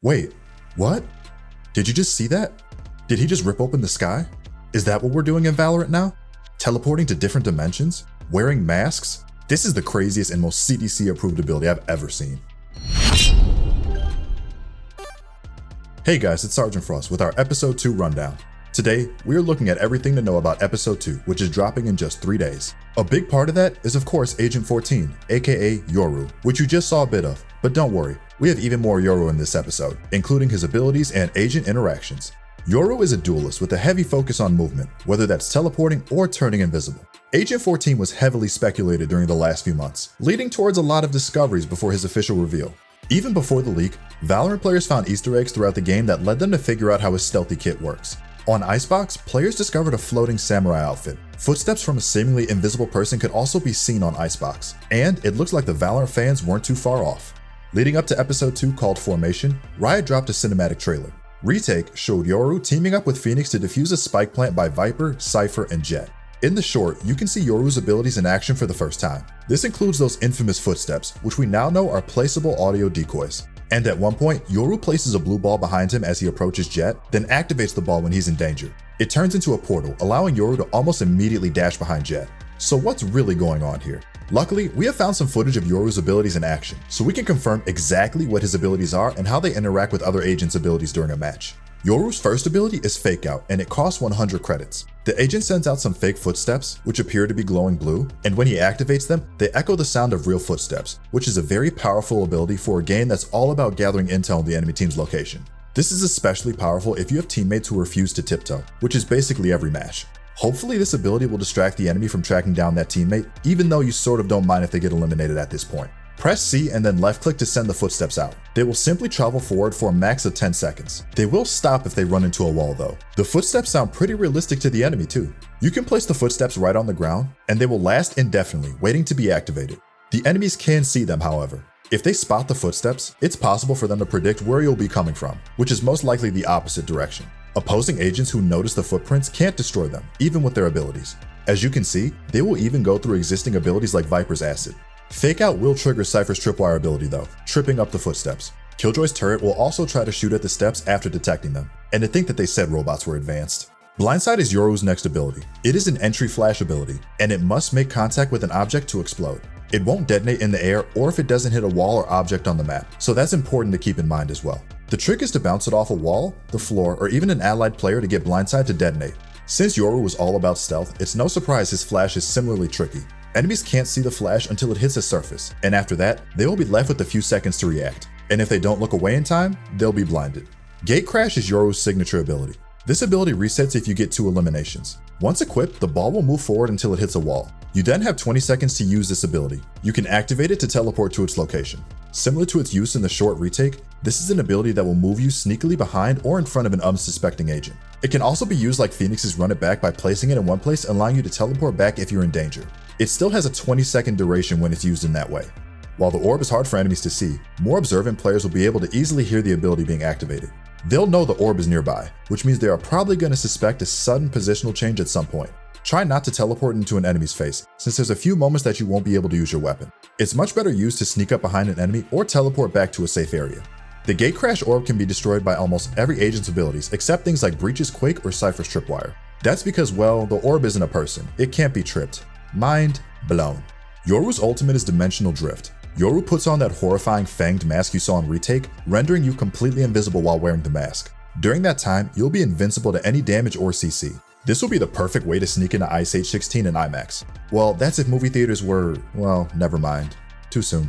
Wait, what? Did you just see that? Did he just rip open the sky? Is that what we're doing in Valorant now? Teleporting to different dimensions? Wearing masks? This is the craziest and most CDC approved ability I've ever seen. Hey guys, it's Sergeant Frost with our Episode 2 rundown. Today, we are looking at everything to know about Episode 2, which is dropping in just 3 days. A big part of that is of course Agent 14, aka Yoru, which you just saw a bit of, but don't worry, we have even more Yoru in this episode, including his abilities and agent interactions. Yoru is a duelist with a heavy focus on movement, whether that's teleporting or turning invisible. Agent 14 was heavily speculated during the last few months, leading towards a lot of discoveries before his official reveal. Even before the leak, Valorant players found Easter eggs throughout the game that led them to figure out how his stealthy kit works. On Icebox, players discovered a floating samurai outfit. Footsteps from a seemingly invisible person could also be seen on Icebox, and it looks like the Valorant fans weren't too far off. Leading up to Episode 2 called Formation, Riot dropped a cinematic trailer. Retake showed Yoru teaming up with Phoenix to defuse a spike plant by Viper, Cypher, and Jett. In the short, you can see Yoru's abilities in action for the first time. This includes those infamous footsteps, which we now know are placeable audio decoys. And at one point, Yoru places a blue ball behind him as he approaches Jett, then activates the ball when he's in danger. It turns into a portal, allowing Yoru to almost immediately dash behind Jett. So what's really going on here? Luckily, we have found some footage of Yoru's abilities in action, so we can confirm exactly what his abilities are and how they interact with other agents' abilities during a match. Yoru's first ability is Fake Out, and it costs 100 credits. The agent sends out some fake footsteps, which appear to be glowing blue, and when he activates them, they echo the sound of real footsteps, which is a very powerful ability for a game that's all about gathering intel on the enemy team's location. This is especially powerful if you have teammates who refuse to tiptoe, which is basically every match. Hopefully this ability will distract the enemy from tracking down that teammate, even though you sort of don't mind if they get eliminated at this point. Press C and then left click to send the footsteps out. They will simply travel forward for a max of 10 seconds. They will stop if they run into a wall though. The footsteps sound pretty realistic to the enemy too. You can place the footsteps right on the ground, and they will last indefinitely, waiting to be activated. The enemies can see them, however. If they spot the footsteps, it's possible for them to predict where you'll be coming from, which is most likely the opposite direction. Opposing agents who notice the footprints can't destroy them, even with their abilities. As you can see, they will even go through existing abilities like Viper's Acid. Fake Out will trigger Cypher's Tripwire ability though, tripping up the footsteps. Killjoy's turret will also try to shoot at the steps after detecting them, and to think that they said robots were advanced. Blindside is Yoru's next ability. It is an entry flash ability, and it must make contact with an object to explode. It won't detonate in the air or if it doesn't hit a wall or object on the map, so that's important to keep in mind as well. The trick is to bounce it off a wall, the floor, or even an allied player to get Blindside to detonate. Since Yoru was all about stealth, it's no surprise his flash is similarly tricky. Enemies can't see the flash until it hits a surface, and after that, they will be left with a few seconds to react. And if they don't look away in time, they'll be blinded. Gate Crash is Yoru's signature ability. This ability resets if you get 2 eliminations. Once equipped, the ball will move forward until it hits a wall. You then have 20 seconds to use this ability. You can activate it to teleport to its location. Similar to its use in the short retake, this is an ability that will move you sneakily behind or in front of an unsuspecting agent. It can also be used like Phoenix's Run It Back by placing it in one place, allowing you to teleport back if you're in danger. It still has a 20-second duration when it's used in that way. While the orb is hard for enemies to see, more observant players will be able to easily hear the ability being activated. They'll know the orb is nearby, which means they are probably going to suspect a sudden positional change at some point. Try not to teleport into an enemy's face, since there's a few moments that you won't be able to use your weapon. It's much better used to sneak up behind an enemy or teleport back to a safe area. The Gate Crash orb can be destroyed by almost every agent's abilities except things like Breach's Quake or Cypher's Tripwire. That's because, well, the orb isn't a person. It can't be tripped. Mind blown. Yoru's ultimate is Dimensional Drift. Yoru puts on that horrifying fanged mask you saw in Retake, rendering you completely invisible while wearing the mask. During that time, you'll be invincible to any damage or CC. This will be the perfect way to sneak into Ice Age 16 and IMAX. Well, that's if movie theaters were, well, never mind. Too soon.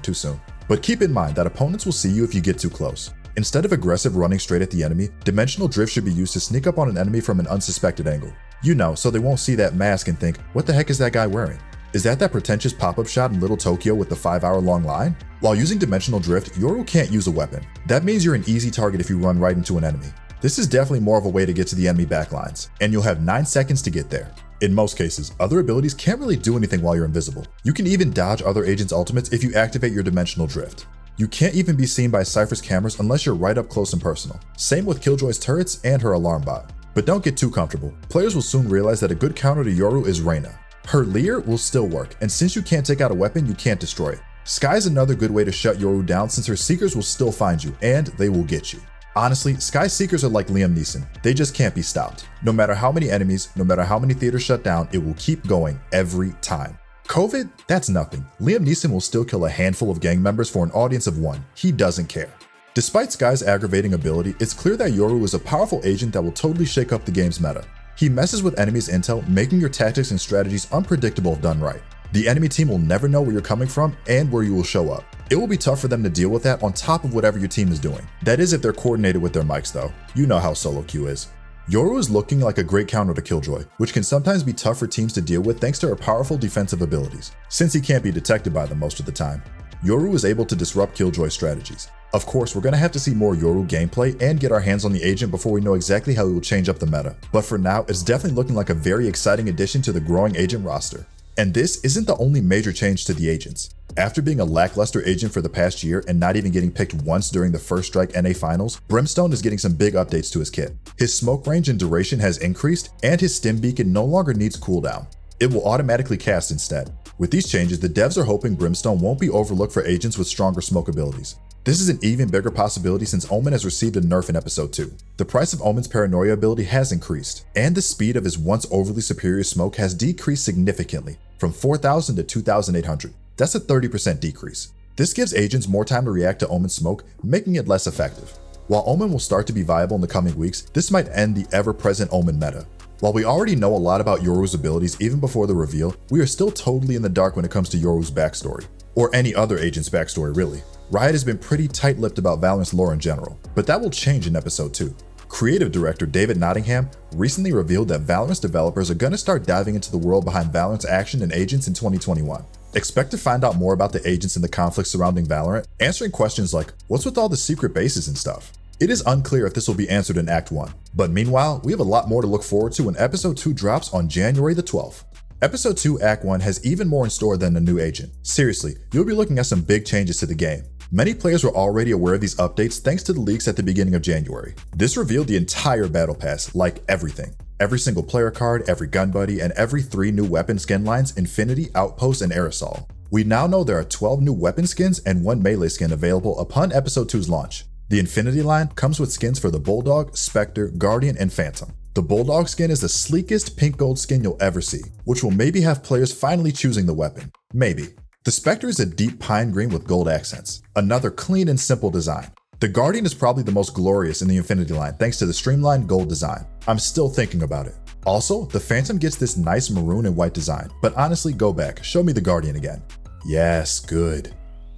But keep in mind that opponents will see you if you get too close. Instead of aggressive running straight at the enemy, Dimensional Drift should be used to sneak up on an enemy from an unsuspected angle. You know, so they won't see that mask and think, what the heck is that guy wearing? Is that pretentious pop-up shot in Little Tokyo with the 5-hour-long line? While using Dimensional Drift, Yoru can't use a weapon. That means you're an easy target if you run right into an enemy. This is definitely more of a way to get to the enemy backlines, and you'll have 9 seconds to get there. In most cases, other abilities can't really do anything while you're invisible. You can even dodge other agents' ultimates if you activate your Dimensional Drift. You can't even be seen by Cypher's cameras unless you're right up close and personal. Same with Killjoy's turrets and her alarm bot. But don't get too comfortable. Players will soon realize that a good counter to Yoru is Reyna. Her Leer will still work, and since you can't take out a weapon, you can't destroy it. Sky is another good way to shut Yoru down since her Seekers will still find you, and they will get you. Honestly, Sky Seekers are like Liam Neeson. They just can't be stopped. No matter how many enemies, no matter how many theaters shut down, it will keep going every time. COVID? That's nothing. Liam Neeson will still kill a handful of gang members for an audience of one. He doesn't care. Despite Sky's aggravating ability, it's clear that Yoru is a powerful agent that will totally shake up the game's meta. He messes with enemies' intel, making your tactics and strategies unpredictable if done right. The enemy team will never know where you're coming from and where you will show up. It will be tough for them to deal with that on top of whatever your team is doing. That is if they're coordinated with their mics though. You know how solo queue is. Yoru is looking like a great counter to Killjoy, which can sometimes be tough for teams to deal with thanks to her powerful defensive abilities. Since he can't be detected by them most of the time, Yoru is able to disrupt Killjoy's strategies. Of course, we're going to have to see more Yoru gameplay and get our hands on the agent before we know exactly how he will change up the meta. But for now, it's definitely looking like a very exciting addition to the growing agent roster. And this isn't the only major change to the agents. After being a lackluster agent for the past year and not even getting picked once during the First Strike NA finals, Brimstone is getting some big updates to his kit. His smoke range and duration has increased, and his stim beacon no longer needs cooldown. It will automatically cast instead. With these changes, the devs are hoping Brimstone won't be overlooked for agents with stronger smoke abilities. This is an even bigger possibility since Omen has received a nerf in episode 2. The price of Omen's paranoia ability has increased, and the speed of his once overly superior smoke has decreased significantly, from 4,000 to 2,800. That's a 30% decrease. This gives agents more time to react to Omen's smoke, making it less effective. While Omen will start to be viable in the coming weeks, this might end the ever-present Omen meta. While we already know a lot about Yoru's abilities even before the reveal, we are still totally in the dark when it comes to Yoru's backstory. Or any other agent's backstory, really. Riot has been pretty tight-lipped about Valorant's lore in general, but that will change in episode 2. Creative director David Nottingham recently revealed that Valorant's developers are going to start diving into the world behind Valorant's action and agents in 2021. Expect to find out more about the agents and the conflicts surrounding Valorant, answering questions like, what's with all the secret bases and stuff? It is unclear if this will be answered in Act 1, but meanwhile, we have a lot more to look forward to when Episode 2 drops on January the 12th. Episode 2 Act 1 has even more in store than the new agent. Seriously, you'll be looking at some big changes to the game. Many players were already aware of these updates thanks to the leaks at the beginning of January. This revealed the entire battle pass, like everything. Every single player card, every gun buddy, and every 3 new weapon skin lines, Infinity, Outpost, and Aerosol. We now know there are 12 new weapon skins and 1 melee skin available upon Episode 2's launch. The Infinity line comes with skins for the Bulldog, Spectre, Guardian, and Phantom. The Bulldog skin is the sleekest pink gold skin you'll ever see, which will maybe have players finally choosing the weapon. Maybe. The Spectre is a deep pine green with gold accents. Another clean and simple design. The Guardian is probably the most glorious in the Infinity line thanks to the streamlined gold design. I'm still thinking about it. Also, the Phantom gets this nice maroon and white design, but honestly, go back, show me the Guardian again. Yes, good.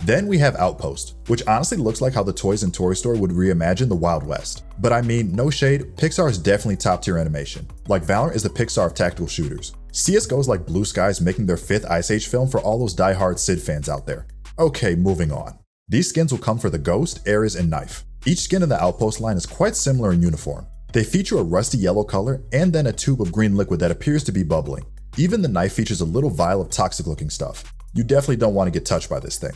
Then we have Outpost, which honestly looks like how the Toys and Toy Store would reimagine the Wild West. But I mean, no shade, Pixar is definitely top tier animation. Like Valorant is the Pixar of tactical shooters. CSGO is like Blue Skies making their 5th Ice Age film for all those die-hard Sid fans out there. Okay, moving on. These skins will come for the Ghost, Ares, and Knife. Each skin in the Outpost line is quite similar in uniform. They feature a rusty yellow color and then a tube of green liquid that appears to be bubbling. Even the Knife features a little vial of toxic looking stuff. You definitely don't want to get touched by this thing.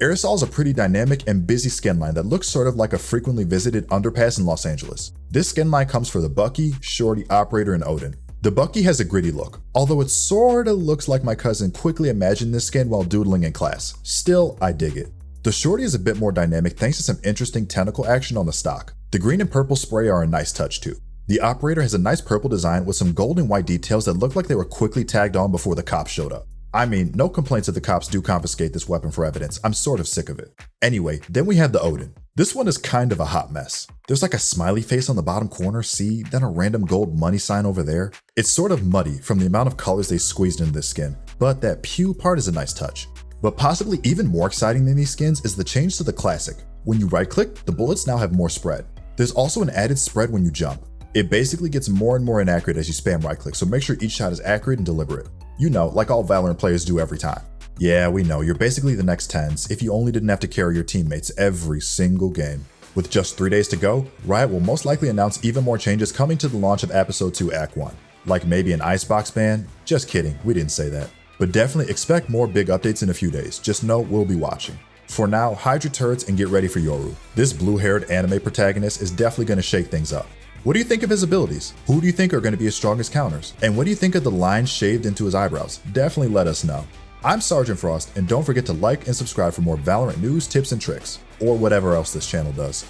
Aerosol is a pretty dynamic and busy skin line that looks sort of like a frequently visited underpass in Los Angeles. This skin line comes for the Bucky, Shorty, Operator, and Odin. The Bucky has a gritty look, although it sorta looks like my cousin quickly imagined this skin while doodling in class. Still, I dig it. The Shorty is a bit more dynamic thanks to some interesting tentacle action on the stock. The green and purple spray are a nice touch too. The Operator has a nice purple design with some gold and white details that look like they were quickly tagged on before the cops showed up. I mean, no complaints if the cops do confiscate this weapon for evidence. I'm sort of sick of it. Anyway, then we have the Odin. This one is kind of a hot mess. There's like a smiley face on the bottom corner, see, then a random gold money sign over there. It's sort of muddy from the amount of colors they squeezed into this skin, but that pew part is a nice touch. But possibly even more exciting than these skins is the change to the Classic. When you right click, the bullets now have more spread. There's also an added spread when you jump. It basically gets more and more inaccurate as you spam right click, so make sure each shot is accurate and deliberate. You know, like all Valorant players do every time. Yeah, we know, you're basically the next TenZ if you only didn't have to carry your teammates every single game. With just 3 days to go, Riot will most likely announce even more changes coming to the launch of Episode 2 Act 1. Like maybe an icebox ban? Just kidding, we didn't say that. But definitely expect more big updates in a few days, just know we'll be watching. For now, hide your turrets and get ready for Yoru. This blue-haired anime protagonist is definitely going to shake things up. What do you think of his abilities? Who do you think are going to be his strongest counters? And what do you think of the lines shaved into his eyebrows? Definitely let us know. I'm Sergeant Frost, and don't forget to like and subscribe for more Valorant news, tips, and tricks, or whatever else this channel does.